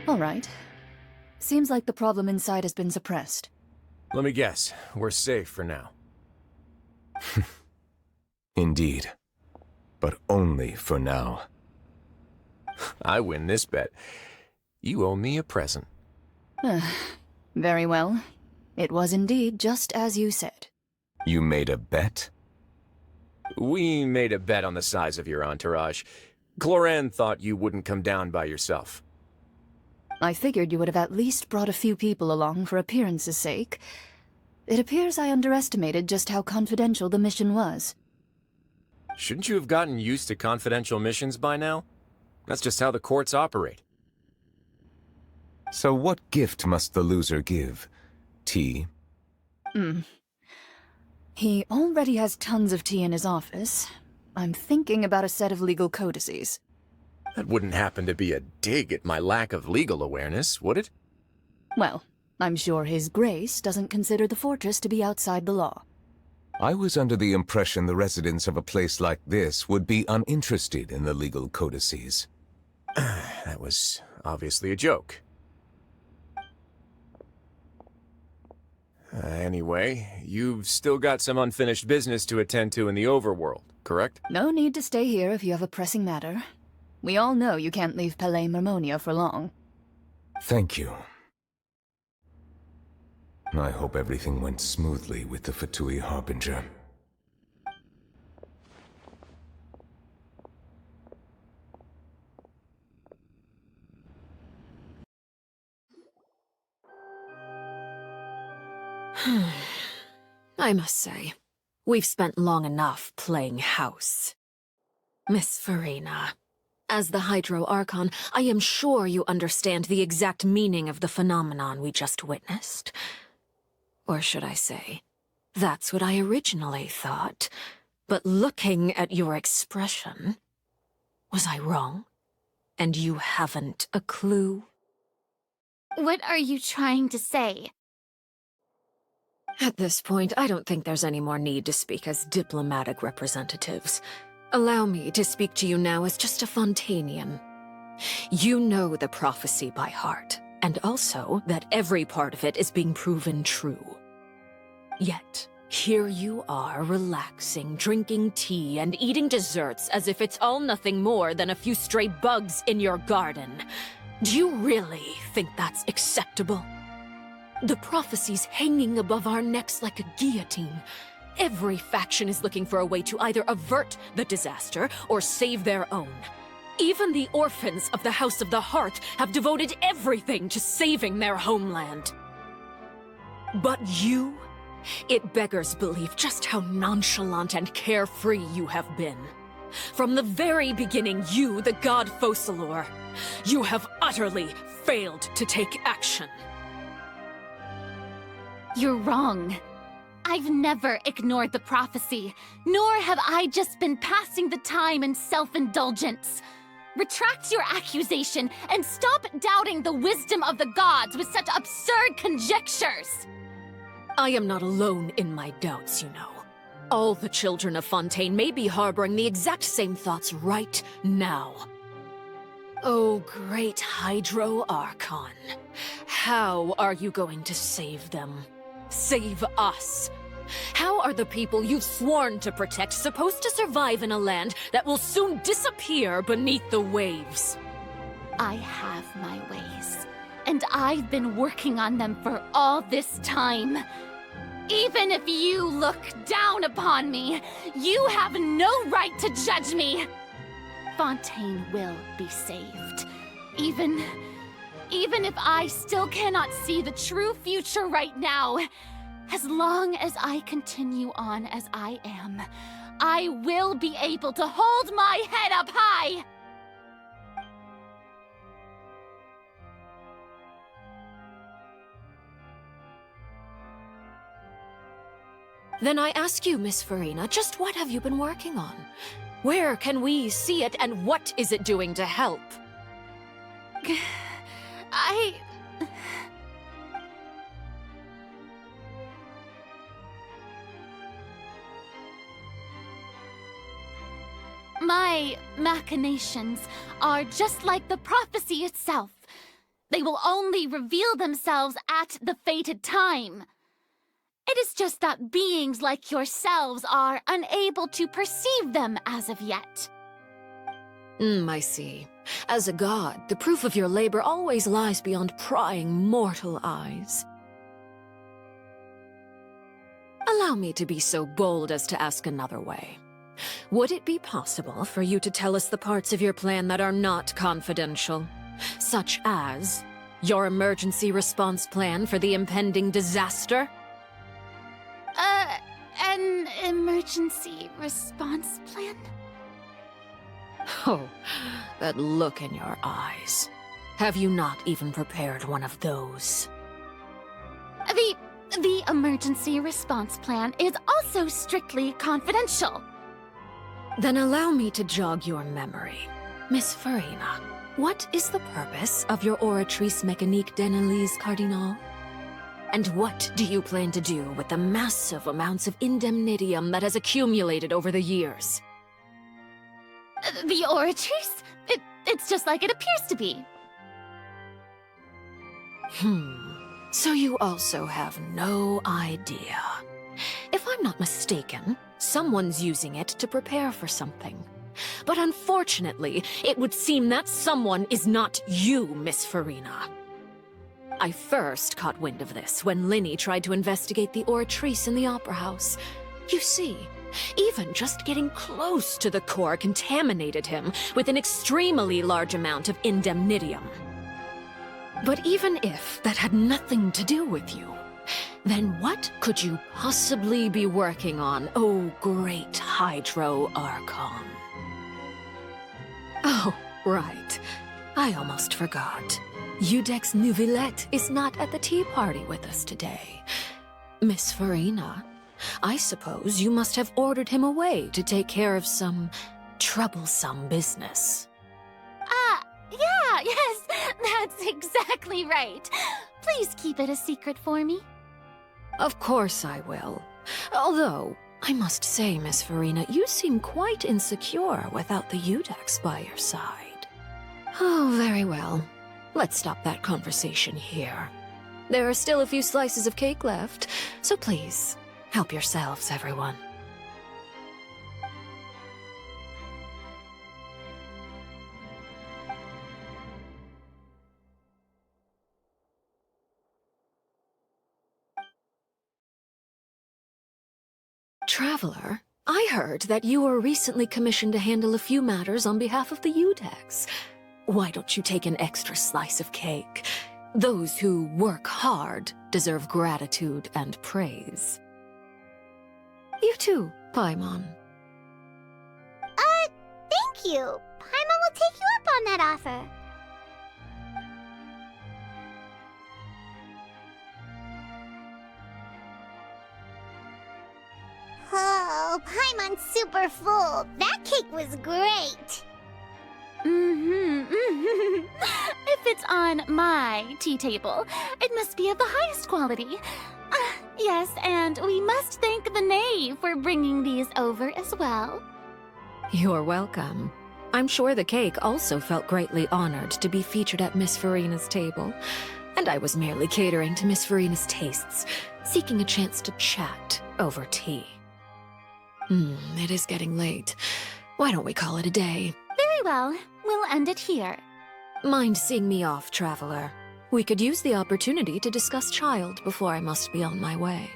All right. Seems like the problem inside has been suppressed. Let me guess, we're safe for now. Indeed. But only for now. I win this bet. You owe me a present. Very well. It was indeed just as you said. You made a bet? We made a bet on the size of your entourage. Cloran thought you wouldn't come down by yourself. I figured you would have at least brought a few people along for appearance's sake. It appears I underestimated just how confidential the mission was. Shouldn't you have gotten used to confidential missions by now? That's just how the courts operate. So what gift must the loser give? Tea? He already has tons of tea in his office. I'm thinking about a set of legal codices. That wouldn't happen to be a dig at my lack of legal awareness, would it? Well, I'm sure His Grace doesn't consider the fortress to be outside the law. I was under the impression the residents of a place like this would be uninterested in the legal codices. That was obviously a joke. Anyway, you've still got some unfinished business to attend to in the overworld, correct? No need to stay here if you have a pressing matter. We all know you can't leave Palais Mermonia for long. Thank you. I hope everything went smoothly with the Fatui Harbinger. I must say, we've spent long enough playing house. Miss Farina, as the Hydro Archon, I am sure you understand the exact meaning of the phenomenon we just witnessed. Or should I say, that's what I originally thought. But looking at your expression, was I wrong? And you haven't a clue? What are you trying to say? At this point, I don't think there's any more need to speak as diplomatic representatives. Allow me to speak to you now as just a Fontanian. You know the prophecy by heart, and also that every part of it is being proven true. Yet, here you are relaxing, drinking tea, and eating desserts as if it's all nothing more than a few stray bugs in your garden. Do you really think that's acceptable? The prophecy's hanging above our necks like a guillotine. Every faction is looking for a way to either avert the disaster or save their own. Even the orphans of the House of the Hearth have devoted everything to saving their homeland. But you? It beggars belief just how nonchalant and carefree you have been. From the very beginning, you, the god Focalor, you have utterly failed to take action. You're wrong. I've never ignored the prophecy, nor have I just been passing the time in self-indulgence. Retract your accusation and stop doubting the wisdom of the gods with such absurd conjectures. I am not alone in my doubts, you know. All the children of Fontaine may be harboring the exact same thoughts right now. Oh, great Hydro Archon. How are you going to save them? Save us? How are the people you've sworn to protect supposed to survive in a land that will soon disappear beneath the waves? I have my ways, and I've been working on them for all this time. Even if you look down upon me, you have no right to judge me. Fontaine will be saved. Even if I still cannot see the true future right now, as long as I continue on as I am, I will be able to hold my head up high! Then I ask you, Miss Farina, just what have you been working on? Where can we see it, and what is it doing to help? My machinations are just like the prophecy itself. They will only reveal themselves at the fated time. It is just that beings like yourselves are unable to perceive them as of yet. I see. As a god, the proof of your labor always lies beyond prying mortal eyes. Allow me to be so bold as to ask another way. Would it be possible for you to tell us the parts of your plan that are not confidential? Such as your emergency response plan for the impending disaster? An emergency response plan? Oh, that look in your eyes. Have you not even prepared one of those? The emergency response plan is also strictly confidential. Then allow me to jog your memory. Miss Farina, what is the purpose of your Oratrice Mécanique d'Analyse Cardinal? And what do you plan to do with the massive amounts of indemnitium that has accumulated over the years? The Oratrice? It's just like it appears to be. So you also have no idea. If I'm not mistaken, someone's using it to prepare for something. But unfortunately, it would seem that someone is not you, Miss Farina. I first caught wind of this when Linny tried to investigate the Oratrice in the Opera House. You see, even just getting close to the core contaminated him with an extremely large amount of indemnitium. But even if that had nothing to do with you, then what could you possibly be working on, oh great Hydro Archon? Oh, right. I almost forgot. Udex Nouvillette is not at the tea party with us today. Miss Farina, I suppose you must have ordered him away to take care of some troublesome business. Yeah, yes, that's exactly right. Please keep it a secret for me. Of course I will. Although, I must say, Miss Farina, you seem quite insecure without the Udex by your side. Oh, very well. Let's stop that conversation here. There are still a few slices of cake left, so please, help yourselves, everyone. Traveler, I heard that you were recently commissioned to handle a few matters on behalf of the Udex. Why don't you take an extra slice of cake? Those who work hard deserve gratitude and praise. You too, Paimon. Thank you. Paimon will take you up on that offer. Oh, Paimon's super full. That cake was great. If it's on my tea table, it must be of the highest quality. Yes, and we must thank the knave for bringing these over as well. You're welcome. I'm sure the cake also felt greatly honored to be featured at Miss Farina's table, and I was merely catering to Miss Farina's tastes, seeking a chance to chat over tea. It is getting late. Why don't we call it a day? Very well. We'll end it here. Mind seeing me off, Traveler? We could use the opportunity to discuss Child before I must be on my way.